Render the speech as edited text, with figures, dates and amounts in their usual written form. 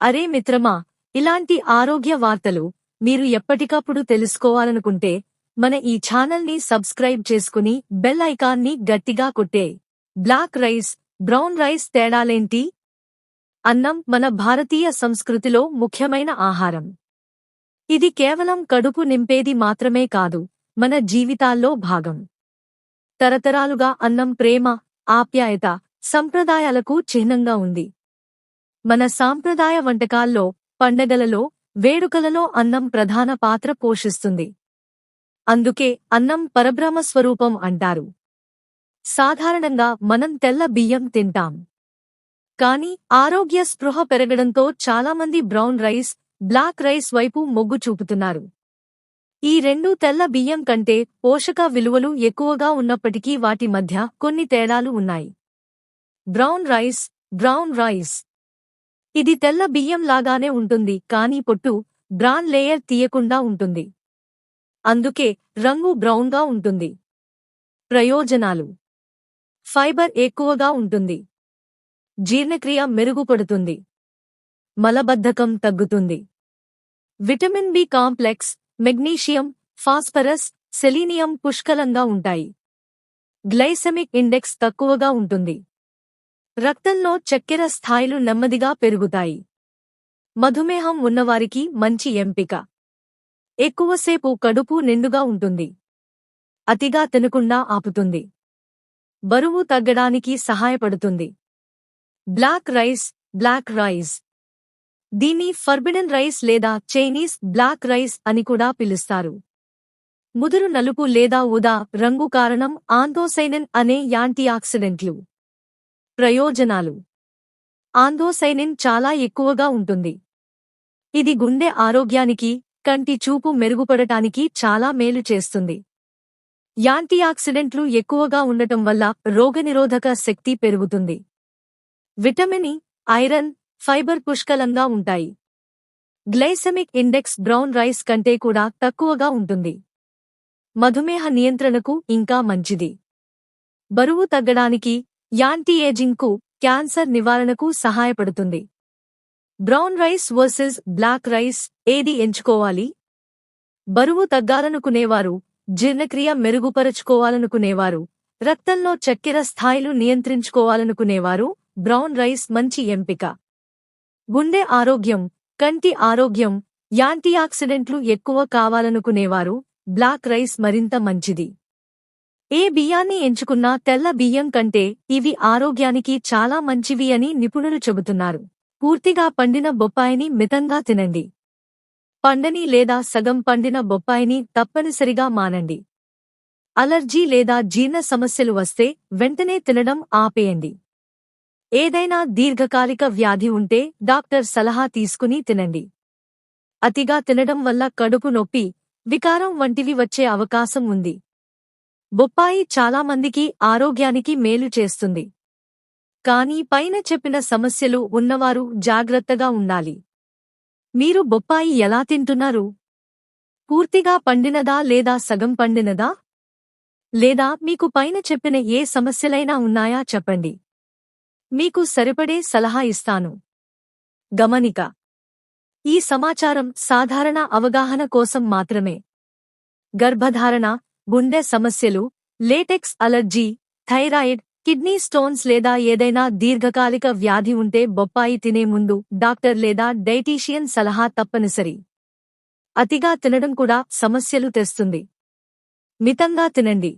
అరే మిత్రమా, ఇలాంటి ఆరోగ్య వార్తలు మీరు ఎప్పటికప్పుడు తెలుసుకోవాలనుకుంటే మన ఈ ఛానల్ని సబ్స్క్రైబ్ చేసుకుని బెల్ ఐకాన్ని గట్టిగా కొట్టే. బ్లాక్ రైస్, బ్రౌన్ రైస్ తేడాలేంటి? అన్నం మన భారతీయ సంస్కృతిలో ముఖ్యమైన ఆహారం. ఇది కేవలం కడుపు నింపేది మాత్రమే కాదు, మన జీవితాల్లో భాగం. తరతరాలుగా అన్నం ప్రేమ, ఆప్యాయత, సంప్రదాయాలకు చిహ్నంగా ఉంది. మన సాంప్రదాయ వంటకాల్లో, పండగలలో, వేడుకలలో అన్నం ప్రధాన పాత్ర పోషిస్తుంది. అందుకే అన్నం పరబ్రహ్మ స్వరూపం అంటారు. సాధారణంగా మనం తెల్ల బియ్యం తింటాం. కానీ ఆరోగ్య స్పృహ పెరగడంతో చాలామంది బ్రౌన్ రైస్, బ్లాక్ రైస్ వైపు మొగ్గు చూపుతున్నారు. ఈ రెండు తెల్ల బియ్యం కంటే పోషక విలువలు ఎక్కువగా ఉన్నప్పటికీ వాటి మధ్య కొన్ని తేడాలు ఉన్నాయి. బ్రౌన్ రైస్ ఇది తెల్ల బియ్యం లాగానే ఉంటుంది, కానీ పొట్టు, బ్రాన్ లేయర్ తీయకుండా ఉంటుంది. అందుకే రంగు బ్రౌన్గా ఉంటుంది. ప్రయోజనాలు: ఫైబర్ ఎక్కువగా ఉంటుంది. జీర్ణక్రియ మెరుగుపడుతుంది. మలబద్ధకం తగ్గుతుంది. Vitamin B complex, magnesium, phosphorus, selenium పుష్కలంగా ఉంటాయి. గ్లైసెమిక్ ఇండెక్స్ తక్కువగా ఉంటుంది. రక్తంలో చక్కెర స్థాయిలు నెమ్మదిగా పెరుగుతాయి. మధుమేహం ఉన్నవారికి మంచి ఎంపిక. ఎక్కువసేపు కడుపు నిండుగా ఉంటుంది. అతిగా తినకుండా ఆపుతుంది. బరువు తగ్గడానికి సహాయపడుతుంది. బ్లాక్ రైస్ దీన్ని ఫర్బిడెన్ రైస్ లేదా చైనీస్ బ్లాక్ రైస్ అని కూడా పిలుస్తారు. ముదురు నలుపు లేదా ఊదా రంగు కారణం ఆంథోసైనిన్ అనే యాంటీఆక్సిడెంట్లు. ప్రయోజనాలు: ఆంథోసైనిన్ చాలా ఎక్కువగా ఉంటుంది. ఇది గుండె ఆరోగ్యానికి, కంటి చూపు మెరుగుపడటానికి చాలా మేలు చేస్తుంది. యాంటీఆక్సిడెంట్లు ఎక్కువగా ఉండటం వల్ల రోగనిరోధక శక్తి పెరుగుతుంది. విటమిన్ ఇ, ఐరన్, ఫైబర్ పుష్కలంగా ఉంటాయి. గ్లైసెమిక్ ఇండెక్స్ బ్రౌన్ రైస్ కంటే కూడా తక్కువగా ఉంటుంది. మధుమేహ నియంత్రణకు ఇంకా మంచిది. బరువు తగ్గడానికి, యాంటీ ఏజింగ్కు, క్యాన్సర్ నివారణకు సహాయపడుతుంది. Brown rice versus black rice ఏది ఎంచుకోవాలి? బరువు తగ్గాలనుకునేవారు, జీర్ణక్రియ మెరుగుపరచుకోవాలనుకునేవారు, రక్తంలో చక్కెర స్థాయిలు నియంత్రించుకోవాలనుకునేవారు బ్రౌన్ రైస్ మంచి ఎంపిక. గుండె ఆరోగ్యం, కంటి ఆరోగ్యం, యాంటీఆక్సిడెంట్లు ఎక్కువ కావాలనుకునేవారు బ్లాక్ రైస్ మరింత మంచిది. ఏ బియ్యాన్ని ఎంచుకున్నా తెల్ల బియ్యం కంటే ఇవి ఆరోగ్యానికి చాలా మంచివి అని నిపుణులు చెబుతున్నారు. పూర్తిగా పండిన బొప్పాయిని మితంగా తినండి. పండని లేదా సగం పండిన బొప్పాయిని తప్పనిసరిగా మానండి. అలర్జీ లేదా జీర్ణ సమస్యలు వస్తే వెంటనే తినడం ఆపేయండి. ఏదైనా దీర్ఘకాలిక వ్యాధి ఉంటే డాక్టర్ సలహా తీసుకుని తినండి. అతిగా తినడం వల్ల కడుపు నొప్పి, వికారం వంటివి వచ్చే అవకాశం ఉంది. బొప్పాయి చాలామందికి ఆరోగ్యానికి మేలు చేస్తుంది. కానీ పైన చెప్పిన సమస్యలు ఉన్నవారు జాగ్రత్తగా ఉండాలి. మీరు బొప్పాయి ఎలా తింటున్నారు? పూర్తిగా పండినదా లేదా సగం పండినదా? లేదా మీకు పైన చెప్పిన ఏ సమస్యలైనా ఉన్నాయా చెప్పండి. మీకు సరిపడే సలహా ఇస్తాను. గమనిక: ఈ సమాచారం సాధారణ అవగాహన కోసం మాత్రమే. గర్భధారణ, గుండె సమస్యలు, latex allergy, thyroid, kidney stones లేదా ఏదైనా దీర్ఘకాలిక వ్యాధి ఉంటే బొప్పాయి తినే ముందు డాక్టర్ లేదా డైటీషియన్ సలహా తప్పనిసరి. అతిగా తినడం కూడా సమస్యలు తెస్తుంది. మితంగా తినండి.